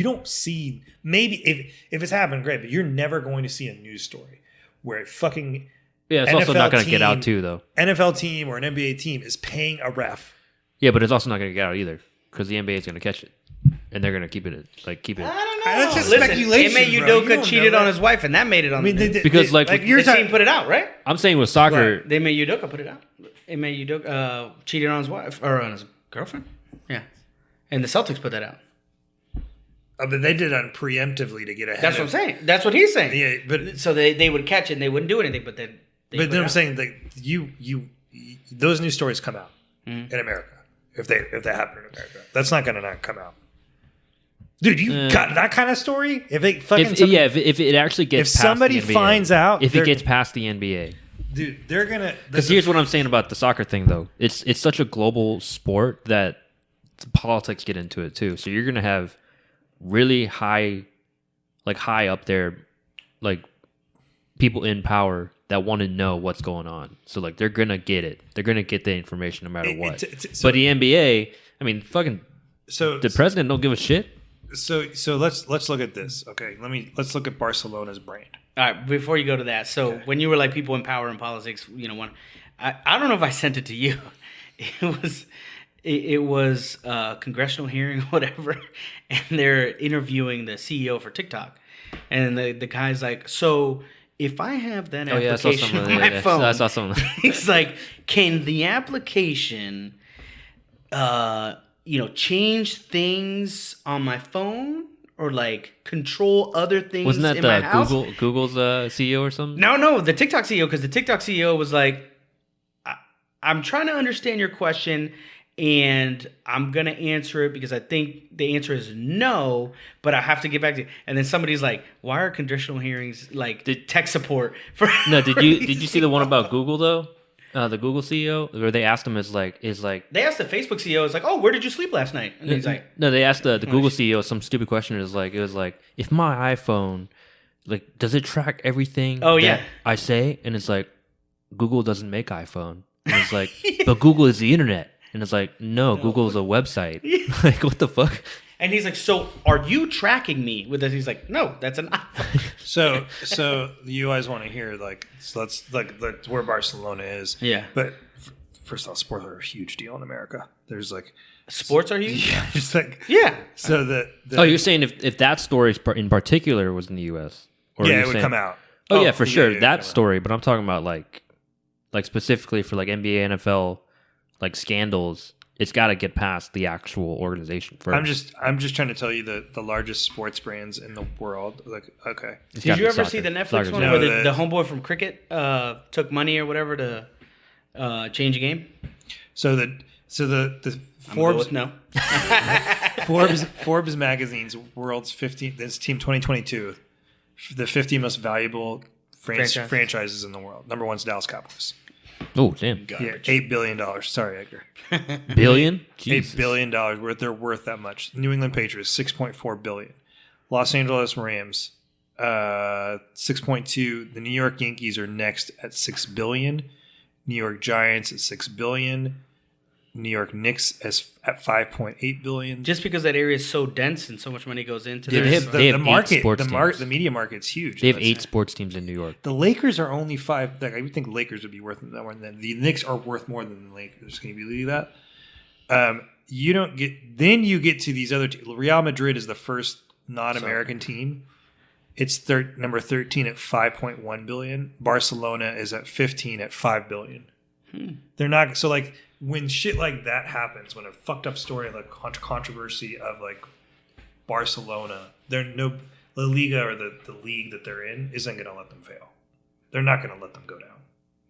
B: don't see. Maybe if it's happened, great. But you're never going to see a news story where a fucking
A: Yeah, it's also
B: NFL
A: not going to get out
B: team-
A: too, though.
B: NFL team or an NBA team is paying a ref.
A: Yeah, but it's also not going to get out either because the NBA is going to catch it, and they're going to keep it.
C: I don't know.
B: That's just
C: Listen,
B: speculation,
C: Ime
B: bro. You
C: Udoka
B: don't
C: cheated
B: know
C: on
B: that.
C: his wife, and that made it on
B: I mean,
C: the news.
A: Because, like,
B: you're
C: The team
B: talking.
C: put it out, right?
A: I'm saying with soccer,
B: Right.
C: They made Udoka put it out. Ime Udoka cheated on his wife or on his girlfriend. Yeah, and the Celtics put that out.
B: But they did it preemptively to get ahead.
C: That's what I'm saying. That's what he's saying.
B: Yeah, but
C: So they would catch it and they wouldn't do anything, but then.
B: but then I'm saying that you those news stories come out
C: Mm-hmm.
B: in America if they happen in America. That's not going to not come out. Dude, you got that kind of story? If it fucking
A: if it actually gets
B: if
A: past
B: somebody
A: the NBA,
B: finds out,
A: if
B: they're-
A: it gets past the NBA.
B: dude, they're gonna.
A: Because here's what I'm saying about the soccer thing, though. It's such a global sport that politics get into it too. So you're gonna have really high up there, like people in power that want to know what's going on. So like they're gonna get it. They're gonna get the information no matter what.
B: so-
A: But the NBA, I mean, fucking
B: so
A: the president don't give a shit.
B: so let's look at this. Okay, let's look at Barcelona's brand.
C: All right, before you go to that, so when you were like people in power and politics, I don't know if I sent it to you. It was a congressional hearing or whatever, and they're interviewing the CEO for TikTok, and the guy's like, so if I have that
A: Oh yeah, I saw
C: application
A: some of
C: on
A: that.
C: my
A: Yeah,
C: phone,
A: I saw some of that.
C: he's like, can the application, change things on my phone? Or like control other things.
A: Wasn't that
C: in my house?
A: Google's CEO or something?
C: No, the TikTok CEO, because the TikTok CEO was like, I'm trying to understand your question and I'm going to answer it because I think the answer is no, but I have to get back to you. And then somebody's like, why are congressional hearings like tech support for.
A: No, did you see the one about Google though? The Google CEO, where they asked him is like
C: They asked the Facebook CEO, it's like, oh, where did you sleep last night? And he's like,
A: no, they asked the Google CEO some stupid question. It was like if my iPhone, like, does it track everything?
C: Oh,
A: that
C: yeah.
A: I say, and it's like Google doesn't make iPhone. And it's like, but Google is the internet, and it's like, no, Google is a website. Like, what the fuck?
C: and he's like, so are you tracking me with this? He's like, no, that's an iPhone.
B: So you guys want to hear let's where Barcelona is.
C: Yeah.
B: But first of all, sports are a huge deal in America. There's like
C: Sports are huge?
B: yeah, just like
C: Yeah.
B: so the
A: Oh, you're saying if that story in particular was in the U.S. Or
B: yeah,
A: you're
B: it would
A: saying-
B: come out.
A: Oh, yeah, for sure,
B: yeah,
A: that
B: come out.
A: story. But I'm talking about like specifically for like NBA, NFL, like scandals. It's got to get past the actual organization first.
B: I'm just trying to tell you the largest sports brands in the world. Like, okay,
A: It's
C: Did
A: gotta
C: you
A: be
C: ever
A: soccer.
C: see the Netflix
A: Soccer's
C: one
A: good.
C: where
B: No,
C: the homeboy from cricket took money or whatever to Change the game.
B: So the
C: I'm gonna go
B: Forbes
C: with no.
B: Forbes magazine's world's 15 this team 2022 the 50 most valuable franchises in the world. Number one's Dallas Cowboys.
A: Oh, damn.
B: Yeah, $8 billion. Sorry, Edgar.
A: Billion? Jesus.
B: $8 billion worth. They're worth that much. New England Patriots, $6.4 billion. Los Angeles Rams, 6.2. The New York Yankees are next at $6 billion. New York Giants at $6 billion. New York Knicks at $5.8 billion.
C: Just because that area is so dense and so much money goes into
A: They
C: there.
A: have
B: the
A: eight
B: market,
A: sports teams.
B: the media market's huge.
A: They have
B: That's
A: 8
B: it.
A: sports teams in New York.
B: The Lakers are only 5. Like, I would think Lakers would be worth more than the Knicks are worth more than the Lakers. Can you believe that? You don't get. Then you get to these other teams. Real Madrid is the first non-American team. It's number 13 at $5.1 billion. Barcelona is at 15 at $5 billion. They're not so like when shit like that happens, when a fucked up story like controversy of like Barcelona, they're no La Liga or the league that they're in isn't going to let them fail. They're not going to let them go down.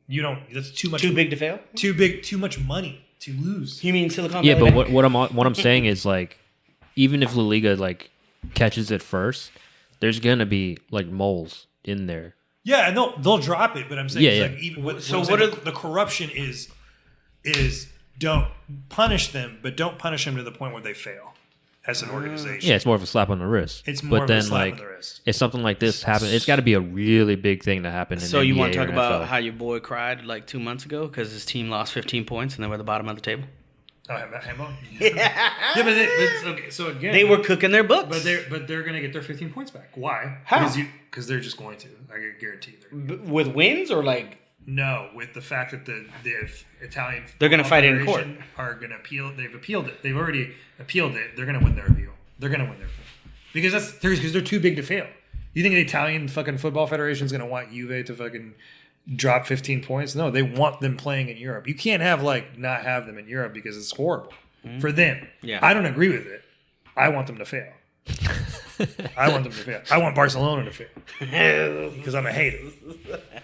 B: You don't. That's too much.
C: Too big to fail.
B: Too big. Too much money to lose.
C: You mean Silicon
A: Yeah,
C: Valley
A: but
C: Bank?
A: what I'm saying is like, even if La Liga like catches it first, there's gonna be like moles in there.
B: Yeah, and they'll drop it. But I'm saying,
A: Yeah,
B: it's
A: yeah.
B: like even
C: So
B: what
C: what
B: I'm
C: are-
B: saying, the corruption is don't punish them, but don't punish them to the point where they fail as an organization.
A: Yeah, it's more of a slap on the wrist.
B: It's more
A: but
B: of
A: then
B: a slap
A: like
B: on the wrist.
A: if something like this happens, it's got to be a really big thing to happen. In
C: So you
A: NBA
C: want to
A: or
C: talk about
A: NFL.
C: how your boy cried like 2 months ago because his team lost 15 points and they were at the bottom of the table?
B: Oh, Hamon? Yeah, but it's okay. So again,
C: They were cooking their books.
B: but they're going to get their 15 points back. Why?
C: How?
B: Because they're just going to. I guarantee you.
C: With wins or like
B: No, with the fact that the Italian
C: They're gonna
B: Football
C: fight it in
B: Federation are going to appeal. They've appealed it. They've already appealed it. They're going to win their appeal. They're going to win their appeal because they're too big to fail. You think the Italian fucking Football Federation is going to want Juve to fucking drop 15 points? No, they want them playing in Europe. You can't not have them in Europe because it's horrible for them.
C: Yeah.
B: I don't agree with it. I want them to fail. I want them to fail. I want Barcelona to fail because I'm a hater.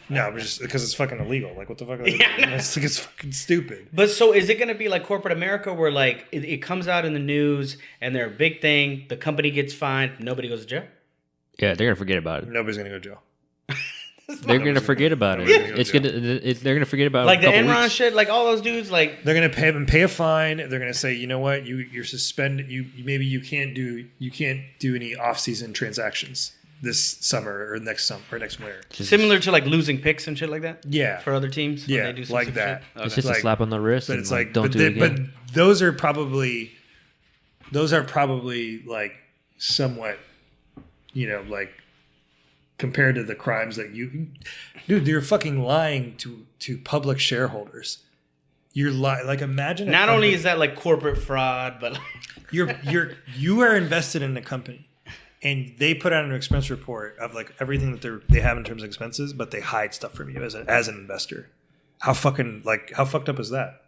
B: No, but just because it's fucking illegal. Like, what the fuck? It's fucking stupid.
C: But so is it going to be like corporate America where like it comes out in the news and they're a big thing, the company gets fined, nobody goes to jail?
A: Yeah, they're gonna forget about it.
B: Nobody's gonna go to jail.
A: They're gonna forget about it.
B: Yeah.
A: They're gonna forget about
C: Like
A: it.
C: the
A: a couple
C: Enron
A: weeks.
C: shit, like all those dudes, like
B: They're gonna pay a fine. They're gonna say, you know what, you're suspended. Maybe you can't do any off-season transactions this summer or next winter.
C: similar to like losing picks and shit like that.
B: Yeah.
C: For other teams, when
B: Yeah,
C: they do some
B: like
C: stupid
B: that.
C: shit?
A: It's just
B: Like-
A: a slap on the wrist.
B: But
A: And
B: it's
A: like,
B: like,
A: don't do it again.
B: but those are probably like somewhat, like compared to the crimes that dude, you're fucking lying to public shareholders. You're like, imagine.
C: Not only is that like corporate fraud, but
B: you are invested in a company, and they put out an expense report of like everything that they have in terms of expenses, but they hide stuff from you as an investor. How fucked up is that?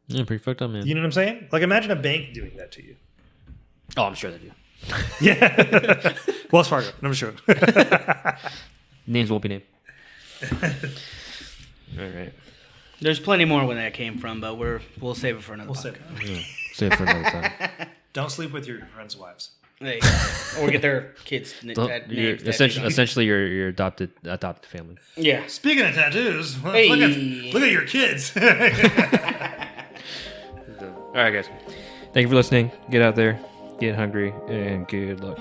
A: Yeah, pretty fucked up, man.
B: You know what I'm saying? Like, imagine a bank doing that to you.
A: Oh, I'm sure they do.
B: Yeah. Wells Fargo. Never sure.
A: Names won't be named. All right.
C: there's plenty more where that came from, but we'll save it for another podcast.
A: Yeah. Save it for another time.
B: Don't sleep with your friends' wives.
C: There you go. Or get their kids names
A: Essentially, your adopted family.
C: Yeah.
B: Speaking of tattoos,
C: Hey.
B: look at your kids.
A: All right, guys. Thank you for listening. Get out there, get hungry, and good luck.